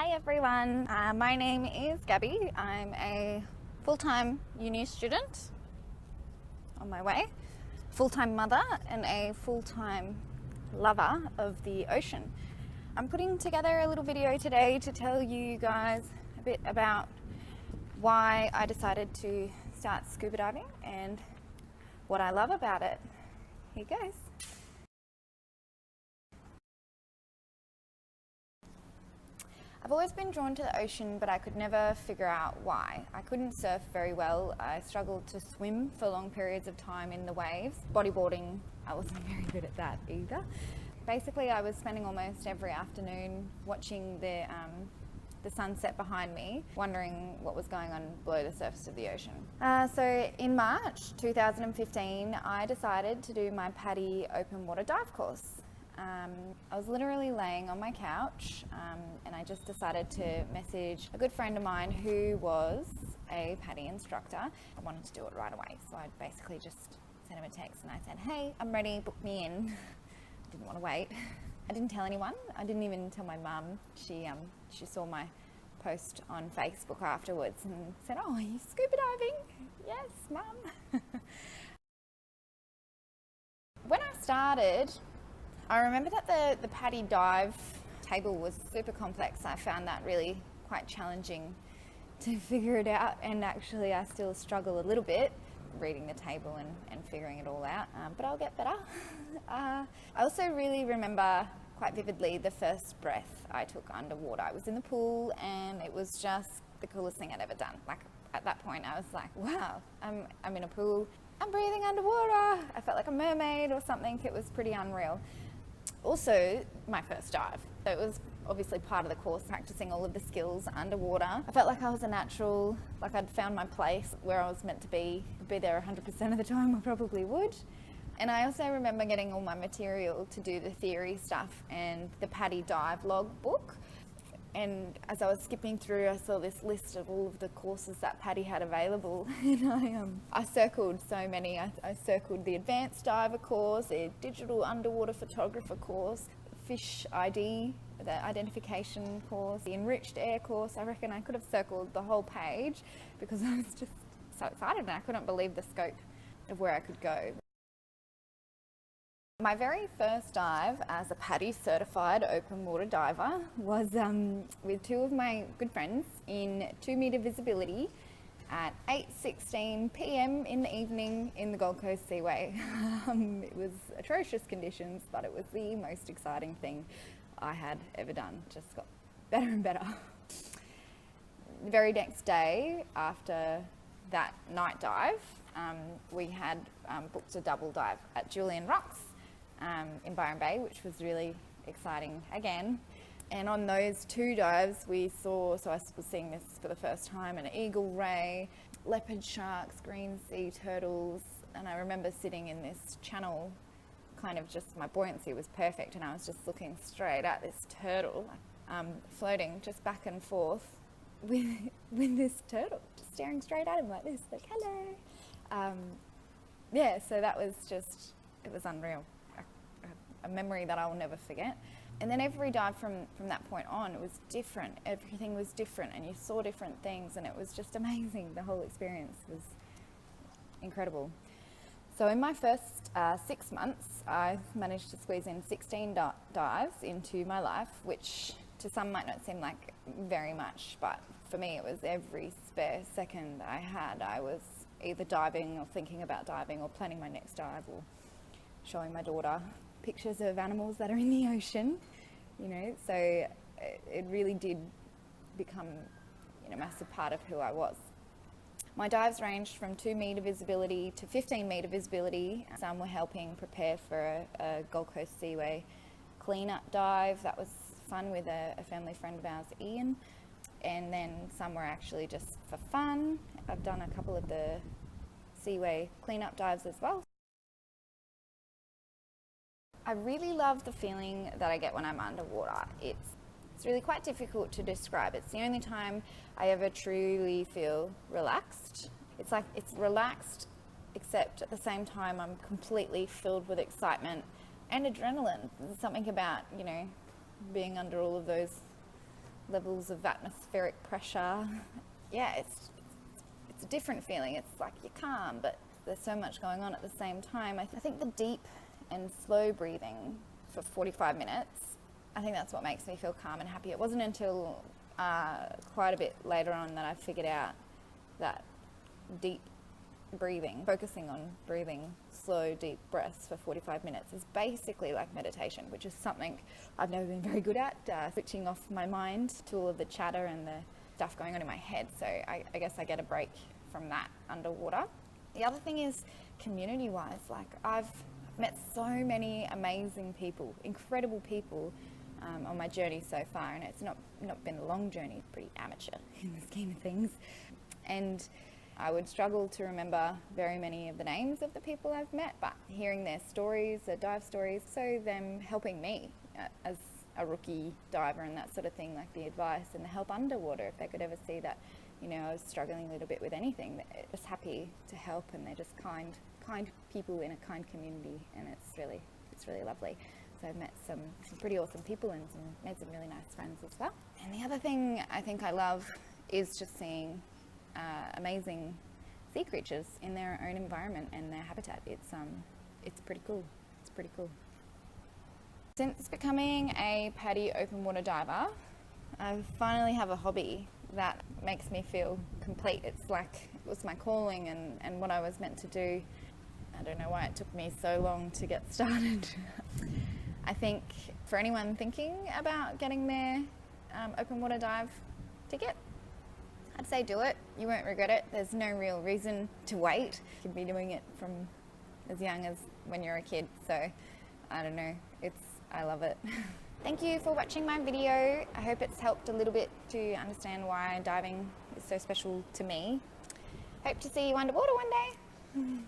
Hi everyone, my name is Gabby. I'm a full-time uni student on my way, full-time mother and a full-time lover of the ocean. I'm putting together a little video today to tell you guys a bit about why I decided to start scuba diving and what I love about it. Here goes. I've always been drawn to the ocean, but I could never figure out why. I couldn't surf very well. I struggled to swim for long periods of time in the waves. Bodyboarding, I wasn't very good at that either. Basically, I was spending almost every afternoon watching the sunset behind me, wondering what was going on below the surface of the ocean. So in March 2015, I decided to do my PADI open water dive course. I was literally laying on my couch and I just decided to message a good friend of mine who was a PADI instructor. I wanted to do it right away, so I basically just sent him a text and I said, hey, I'm ready, book me in. I didn't want to wait. I didn't tell anyone. I didn't even tell my mum. She saw my post on Facebook afterwards and said, oh, are you scuba diving? Yes, mum. When I started, I remember that the PADI dive table was super complex. I found that really quite challenging to figure it out, and actually I still struggle a little bit reading the table and figuring it all out, but I'll get better. I also really remember quite vividly the first breath I took underwater. I was in the pool and it was just the coolest thing I'd ever done. Like at that point I was like, wow, I'm in a pool, I'm breathing underwater. I felt like a mermaid or something. It was pretty unreal. Also, my first dive. So it was obviously part of the course, practicing all of the skills underwater. I felt like I was a natural, like I'd found my place where I was meant to be. I'd be there 100% of the time, I probably would. And I also remember getting all my material to do the theory stuff and the PADI dive log book. And as I was skipping through, I saw this list of all of the courses that PADI had available, and I circled so many. I circled the advanced diver course, the digital underwater photographer course, fish ID, the identification course, the enriched air course. I reckon I could have circled the whole page because I was just so excited and I couldn't believe the scope of where I could go. My very first dive as a PADI certified open water diver was with two of my good friends in 2-metre visibility at 8:16 p.m. in the evening in the Gold Coast Seaway. It was atrocious conditions, but it was the most exciting thing I had ever done. Just got better and better. The very next day after that night dive, we had booked a double dive at Julian Rocks in Byron Bay, which was really exciting again. And on those two dives we saw, so I was seeing this for the first time, an eagle ray, leopard sharks, green sea turtles, and I remember sitting in this channel, kind of just, my buoyancy was perfect and I was just looking straight at this turtle, floating just back and forth with this turtle, just staring straight at him like this, like hello. Yeah, so that was just, it was unreal. A memory that I will never forget. And then every dive from that point on, it was different. Everything was different and you saw different things and it was just amazing. The whole experience was incredible. So in my first 6 months, I managed to squeeze in 16 dives into my life, which to some might not seem like very much, but for me it was every spare second I had. I was either diving or thinking about diving or planning my next dive or showing my daughter pictures of animals that are in the ocean, you know, so it really did become, you know, a massive part of who I was. My dives ranged from 2-metre visibility to 15-metre visibility. Some were helping prepare for a Gold Coast Seaway clean-up dive. That was fun with a family friend of ours, Ian, and then some were actually just for fun. I've done a couple of the Seaway clean-up dives as well. I really love the feeling that I get when I'm underwater. It's really quite difficult to describe. It's the only time I ever truly feel relaxed. It's like it's relaxed, except at the same time I'm completely filled with excitement and adrenaline. There's something about, you know, being under all of those levels of atmospheric pressure. Yeah, it's a different feeling. It's like you're calm, but there's so much going on at the same time. I think the deep and slow breathing for 45 minutes, I think that's what makes me feel calm and happy. It wasn't until quite a bit later on that I figured out that deep breathing, focusing on breathing slow, deep breaths for 45 minutes is basically like meditation, which is something I've never been very good at, switching off my mind to all of the chatter and the stuff going on in my head. So I guess I get a break from that underwater. The other thing is community-wise, like I've met so many amazing people, incredible people on my journey so far, and it's not been a long journey, pretty amateur in the scheme of things. And I would struggle to remember very many of the names of the people I've met, but hearing their stories, their dive stories, so them helping me as a rookie diver and that sort of thing, like the advice and the help underwater, if they could ever see that, you know, I was struggling a little bit with anything, they're just happy to help, and they're just kind people in a kind community, and it's really lovely. So I've met some pretty awesome people and made some really nice friends as well. And the other thing I think I love is just seeing amazing sea creatures in their own environment and their habitat. It's pretty cool. It's pretty cool. Since becoming a PADI open water diver, I finally have a hobby that makes me feel complete. It's like it was my calling and what I was meant to do. I don't know why it took me so long to get started. I think for anyone thinking about getting their open water dive ticket, I'd say do it. You won't regret it. There's no real reason to wait. You could be doing it from as young as when you're a kid. So I don't know. I love it. Thank you for watching my video. I hope it's helped a little bit to understand why diving is so special to me. Hope to see you underwater one day.